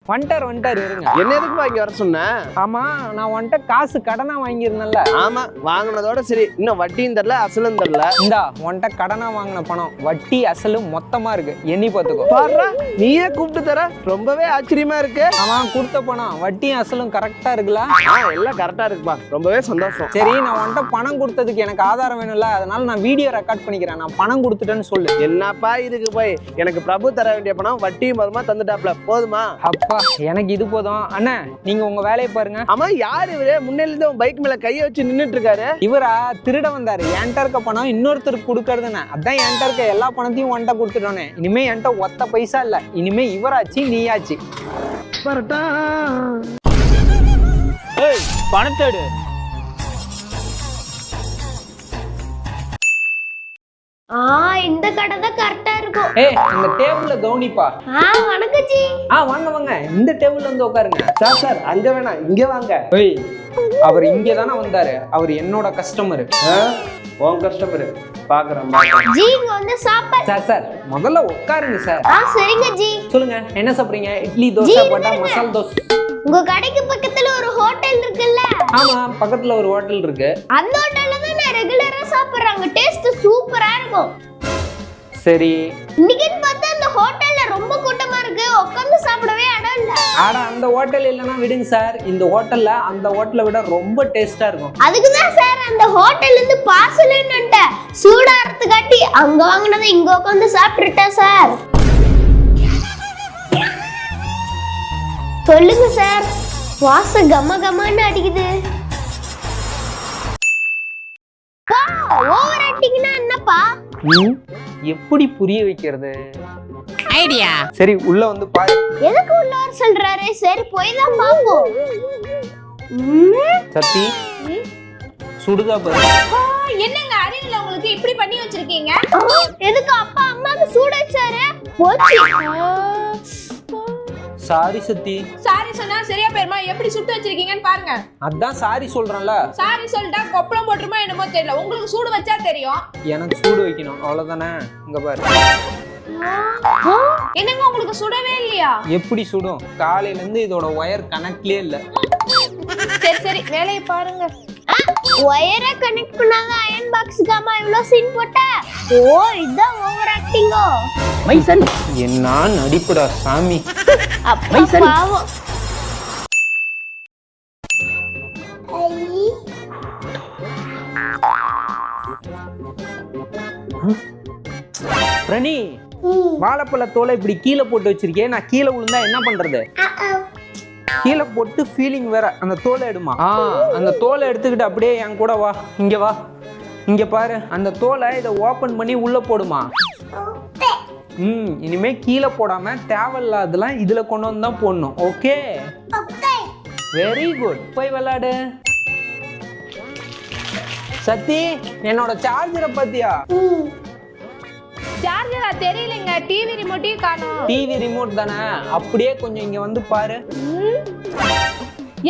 வந்துட்டாரு இருங்க. என்ன எதுக்கு இங்க வர சொன்ன? ஆமா, நான் வந்துட்ட காசு கடனா வாங்கியிருந்தேன்ல. ஆமா, வாங்கினதோட சரி, இன்னும் வட்டியும் தரல அசலும் தரல. இந்தா வந்துட்ட கடனா வாங்கின பணம், வட்டி அசலும் மொத்தமா இருக்கு, எண்ணி பாத்துக்கோ. பாருடா, நீயே கூப்பிட்டு தர, ரொம்பவே ஆச்சரியமா இருக்கு. அவன் கொடுத்த பணம் வட்டியும் அசலும் கரெக்டா இருக்குல்ல? எல்லாம் கரெக்டா இருக்குப்பா, ரொம்பவே சந்தோஷம். சரி, நான் வந்துட்ட பணம் கொடுத்ததுக்கு எனக்கு ஆதாரம் வேணும்ல, அதனால நான் வீடியோ ரெக்கார்ட் பண்ணிக்கிறேன். நான் பணம் கொடுத்துட்டேன்னு சொல்லு. என்னப்பா இதுக்கு போய் எனக்கு பிரபு தர வேண்டிய பணம் வட்டியும் மொத்தமா தந்துட்டாப்ல, போதுமா? அப்பா, எனக்கு இது போதும். அண்ணா, நீங்க உங்க வேலையை பாருங்க. ஆமா, யாரு இவரு முன்னில இருந்து பைக் மேல கைய வச்சு நின்னுட்டு இருக்காரு? இவரா திருட வந்தாரு. என்கிட்ட இருக்க பணம் இன்னொருத்தருக்கு கொடுக்கறதுன்னு, அதான் என்கிட்ட இருக்க எல்லா பணத்தையும் ஒன்ட்ட கொடுத்துட்டோன்னே. இனிமே என்கிட்ட ஒத்த பைசா இல்ல, இனிமே இவராச்சு நீயாச்சு. பணத்தேடு. இந்த கடை தான் கரெக்டா இருக்கும். இந்த டேபிள்ல கவுனிப்பா. வணக்கம் ஜி. வாங்க வாங்க, இந்த டேபிள்ல வந்து உட்காருங்க. சார் அங்க வேணாம், இங்க வாங்க. அவர் இங்க தானே வந்தாரு, அவர் என்னோட கஸ்டமர். உன் கஸ்டமர் பாக்குறேன் ஜி, இங்க வந்து சாப்பாடு. சார் முதல்ல உட்காருங்க சார். சரிங்க ஜி. சொல்லுங்க, என்ன சாப்பிடுறீங்க? இட்லி, தோசை, வடை, மசால் தோசை. உங்க கடைக்கு பக்கத்துல ஒரு ஹோட்டல் இருக்குல்ல? ஆமா, பக்கத்துல ஒரு ஹோட்டல் இருக்கு. அந்த ஹோட்டல்ல தான் நான் ரெகுலரா சாப்பிடுறாங்க. டேஸ்ட் சூப்பரா இருக்கும். சரி, இன்னைக்கு பார்த்தா அந்த ஹோட்டல்ல ரொம்ப கூட்டமா இருக்கு, உட்கார்ந்து சாப்பிடவே இடம் இல்ல. அந்த ஹோட்டல் இல்லனா விடுங்க சார், இந்த ஹோட்டல்ல அந்த ஹோட்டலை விட ரொம்ப டேஸ்டா இருக்கும். அதுக்கு தான் சார் அந்த ஹோட்டல்ல இருந்து பார்சல்ன்னுட்ட சூடாறதுக்கு காட்டி அங்க வாங்குனதை இங்க உட்கார்ந்து சாப்பிட்டுட்டேன் சார். சொல்லுங்க சார், வாசம் கம கமன்னு அடிக்குது. ஓவர் ஆக்டிங்னா என்னப்பா? எப்படி புரிய வைக்கிறது? ஐடியா. சரி, உள்ள வந்து பாரு. எதுக்கு உள்ள வர சொல்றாரு? சரி, போய் தான் பாப்போம். சத்தி, சுடுதா பாரு. என்னங்க அறிவில்ல உங்களுக்கு இப்படி பண்ணி வச்சிருக்கீங்க? எதுக்கு அப்பா அம்மாக்கு சூட வச்சாரு? போச்சு. சாரி சத்தி. சாரி சொன்னா சரியா போயிருமா? எப்படி சுட்டு வச்சிருக்கீங்கன்னு பாருங்க. அதான் சாரி சொல்றேன்ல. சாரி சொல்லிட்டா கொப்பளம் போட்டுருமா என்னமோ தெரியல. உங்களுக்கு சூடு வச்சா தெரியும். எனக்கு சூடு வைக்கணும், அவ்வளவுதானே. இங்க பாரு. என்னங்க உங்களுக்கு சுடவே இல்லையா? எப்படி சுடும்? காலையில இருந்து இதோட ஒயர் கனெக்ட்லயே இல்ல. சரி சரி, வேலையை பாருங்க. ஒயரை கனெக்ட் பண்ணாத அயன் பாக்ஸ்க்கு அம்மா இவ்ளோ சீன் போட்ட? ஓ, இதான் ஓவர் ஆக்டிங்கோ. மைசன், என்ன நடிப்புடா சாமி. அப்பா பாவம். பிரணி, வாழைப்பழ தோலை இப்படி கீழே போட்டு வச்சிருக்கேன். நான் கீழே விழுந்தா என்ன பண்றது? கீழே போட்டு ஃபீலிங் வேற. அந்த தோலை எடுமா. அந்த தோலை எடுத்துக்கிட்டு அப்படியே என் கூட வா. இங்க வா, இங்க பாரு. அந்த தோலை இதை ஓபன் பண்ணி உள்ள போடுமா. இனிமே கீழே போடாம தேவையில்லாதெல்லாம் இதுல கொண்டு வந்து தான் போடணும். Okay, very good. போய் விளையாடு. சத்தி, என்னோட சார்ஜரை பத்தியா? சார்ஜரா? தெரியலங்க, டிவி ரிமோட்டையும் காணோம். டிவி ரிமோட் தானே, அப்படியே கொஞ்சம் இங்க வந்து பாரு.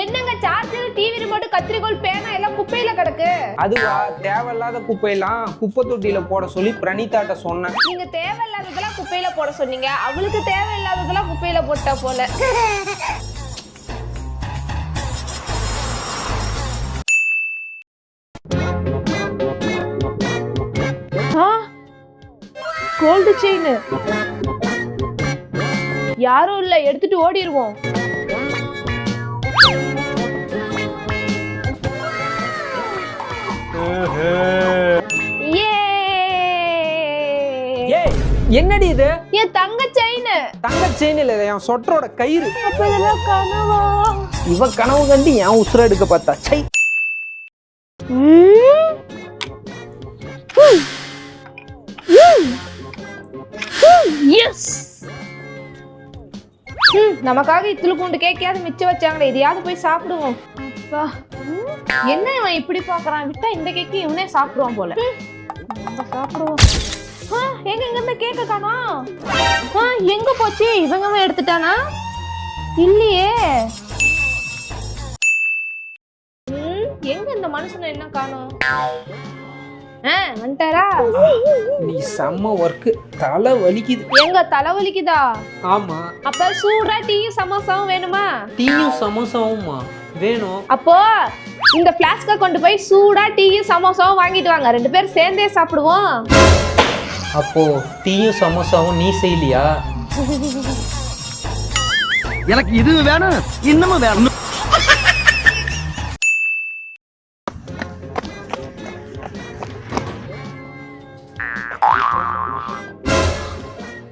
என்னங்க சார்ஜர், டிவி ரிமோட், கத்திரிக்கோல், பேனா எல்லாம் குப்பையில கிடக்கு. அதுவா, தேவையில்லாத குப்பையெல்லாம் குப்பை தொட்டியில போட சொல்லி பிரணிதாட்ட சொன்னேன். நீங்க தேவையில்லாததெல்லாம் குப்பையில போட சொன்னீங்க, அவளுக்கு தேவையில்லாததெல்லாம் குப்பையில போட்டா போல. கோல்டு செயின் யாரும் இல்ல, எடுத்துட்டு ஓடிடுவோம். என்னடி இது? என் தங்க செயின். தங்க செயின் இல்ல, என் சொட்டரோட கயிறு. அப்ப இதெல்லாம் கனவா? இவ கனவு கண்டு என் உசுர எடுக்க பார்த்தா. சை. நமக்காக இத்துல கொண்டு கேக்கையாவது மிச்சம் வச்சாங்களே, இதையாவது போய் சாப்பிடுவோம். அப்பா, என்ன இவன் இப்படி பாக்குறான்? விட்டா இந்த கேக்கு இவனே சாப்பிடுவான் போல. சாப்பிடுவோம். எங்க இருந்து கேக்க காணோம்? எங்க போச்சு? இவங்க எடுத்துட்டானா? இல்லையே. எங்க இந்த மனுஷனை என்ன காணோம்? வந்துட்டாரா? நீ செம்ம ஒர்க்கு, தலை வலிக்குது. எங்க தலை வலிக்குதா? ஆமா. அப்ப சூடா டீயும் சமோசாவும் வேணுமா? டீயும் சமோசாவுமா வேணும். அப்போ இந்த பிளாஸ்க கொண்டு போய் சூடா டீயும் சமோசாவும் வாங்கிட்டு வாங்க, 2 பேரும் சேர்ந்தே சாப்பிடுவோம். அப்போ டீயும் சமோசாவும் நீ செய்யலையா? எனக்கு இது வேணும், இன்னமும் வேணும்.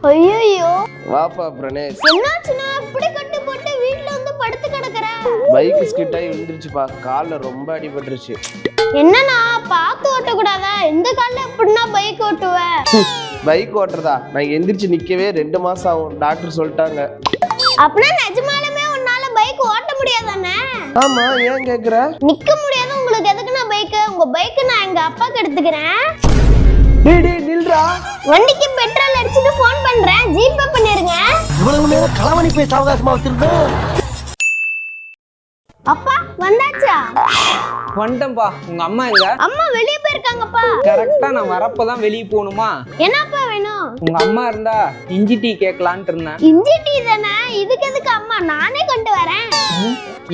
ஐயோ, வாப்பா பிரணேஷ். என்னாச்சுன்னா இப்படி கட்டு போட்டு வீட்ல வந்து படுத்து கிடக்குற? பைக் ஸ்கிட் ஆகி விழுந்துருச்சுப்பா, கால்ல ரொம்ப அடிபட்டுருச்சு. என்னன்னா பார்த்து ஓட்ட கூடாதா? இந்த கால்ல எப்படின்னா பைக் ஓட்டுவ? பைக் ஓட்டுறதா? நான் எந்திரிச்சு நிக்கவே 2 மாசம் ஆகும், டாக்டர் சொல்லிட்டாங்க. அப்படின்னா நிஜமாலுமே உன்னால பைக் ஓட்ட முடியாதானே? ஆமா, ஏன் கேக்குற? நிக்க முடியாது, உங்களுக்கு எதுக்குன்னா பைக்? உங்க பைக் நான் எங்க அப்பாக்கு எடுத்துக்கிறேன். டேய் நில்றா. வண்டிக்கு பெட்ரோல் அடிச்சிட்டு ஃபோன் பண்றேன், ஜிபே பண்ணிருங்க. இவ்வளவு நேரம் களவணி போய் சாவகாசமா வச்சிருந்தேன். அப்பா வந்தாச்சா? வந்துட்டேன்பா. உங்க அம்மா எங்க? அம்மா வெளிய போயிருக்காங்கப்பா. கரெக்டா நான் வரப்பதான் வெளியே போகணுமா? என்னப்பா வேணும்? உங்க அம்மா இருந்தா இஞ்சி டீ கேட்கலான்ட்டு இருந்தேன். இஞ்சி டீ தானே, இதுக்கு எதுக்கு அம்மா? நானே கொண்டு வரேன்.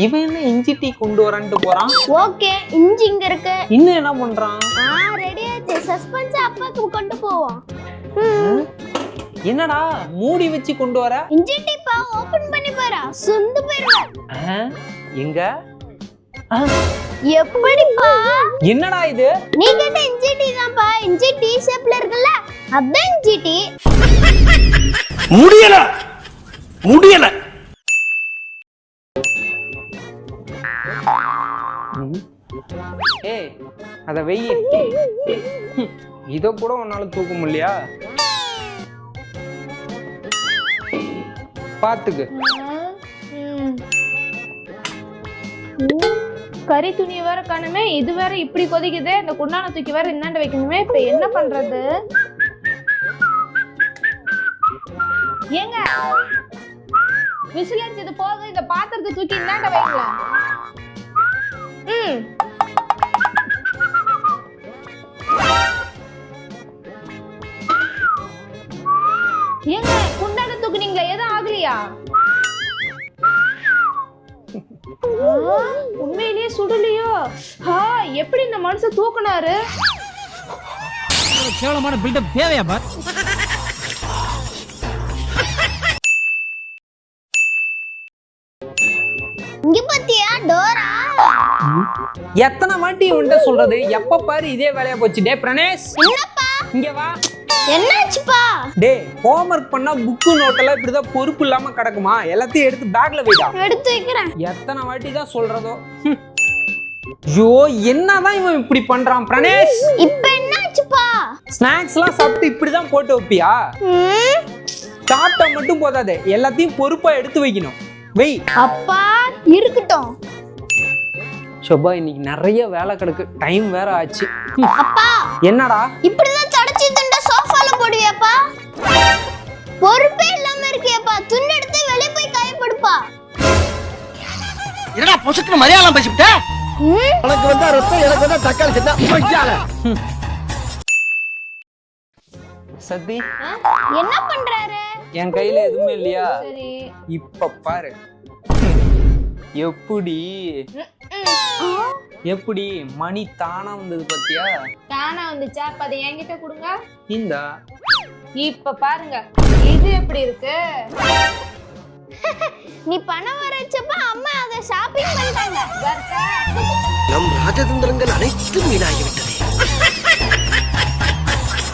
இவன் என்ன இஞ்சி டீ கொண்டு வரேன்ட்டு போறான்? ஓகே, இஞ்சி இங்க இருக்கு. இன்னும் என்ன பண்றான்? ரெடி ஆச்சு, சஸ்பென்ஸ் அப்பாக்கு கொண்டு போவோம். என்னடா மூடி வச்சு கொண்டு வர? இஞ்சி டீப்பா, ஓபன் பண்ணி பாரு, சுந்து போயிடுவேன். எங்க? எப்படிப்பா? என்னடா இது? நீ கேட்ட இஞ்சி டீ தான்ப்பா, இஞ்சி டீ ஷேப்ல இருக்குல்ல, அதான் இஞ்சி டீ. முடியல. ஏய், அத வெயி. இத கூட உன்னால தூக்க முடியலையா? பாத்துக்கு. கறி துணி வேற காணுமே, இது வேற இப்படி கொதிக்குது. இந்த குண்டான தூக்கி வேற இன்னாண்ட வைக்கணுமே, இப்ப என்ன பண்றது? ஏங்க விசில் அடிச்சது போதும், இந்த பாத்திரத்தை தூக்கி இன்னாண்ட வைங்களா. ஏங்க குண்டான தூக்குனீங்களா, எதுவும் ஆகலையா? உண்மையிலேயே சுடலையோ? எப்படி இந்த மனுஷன் தூக்குனாரு? கேவலமான பில்டப் தேவையா பார்? இங்க பாத்தியா டோரா? எத்தனை வாட்டி உன்கிட்ட சொல்றது? எப்ப பாரு இதே வேலையா போச்சு. டே பிரணேஷ், என்னப்பா? இங்க வா. என்னாச்சுப்பா? டே, ஹோம்வொர்க் பண்ணா புக்கு நோட்டெல்லாம் இப்படிதான் பொறுப்பு இல்லாம கிடக்குமா? எல்லாத்தையும் எடுத்து பேக்ல வைடா. எடுத்து வைக்கிறேன். எத்தனை வாட்டி தான் சொல்றதோ? ஐயோ, என்னதான் இவன் இப்படி பண்றான் பிரணேஷ்? இப்ப என்னாச்சுப்பா? ஸ்நாக்ஸ்லாம் சாப்பிட்டு இப்படிதான் போட்டு வைப்பியா? சாப்பிட்டா மட்டும் போதாதே, எல்லாத்தையும் பொறுப்பா எடுத்து வைக்கணும். வெய். அப்பா இருக்கட்டும். ஷோபா, இன்னைக்கு நிறைய வேலை கிடக்கு, டைம் வேற ஆச்சு. அப்பா என்னடா? இப்படிதான் தடச்சி துண்ட சோஃபால போடுவியாப்பா? பொறுப்பே இல்லாம இருக்கியப்பா. துண்டு எடுத்து வெளிய போய் காயப்படுப்பா. என்னடா பொசுக்கு மலையாளம் பேசிவிட்ட? உனக்கு வந்தா ரத்தம், எனக்கு வந்தா தக்காளி சட்னா போய்ச்சால. சத்தி, என்ன பண்றாரு? என் கையில எதுவுமே இல்லையா? சரி, இப்ப பாரு. எப்படி எப்படி மணி தானா வந்தது பத்தியா? தானா வந்துச்சா? அப்ப அதை என்கிட்ட கொடுங்க. இந்த இப்ப பாருங்க, இது எப்படி இருக்கு? நீ பணம் வரச்சப்ப அம்மா அத ஷாப்பிங் பண்ணிட்டாங்க. நம் ராஜதந்திரங்கள் அனைத்தும் வீணாகிவிட்டன.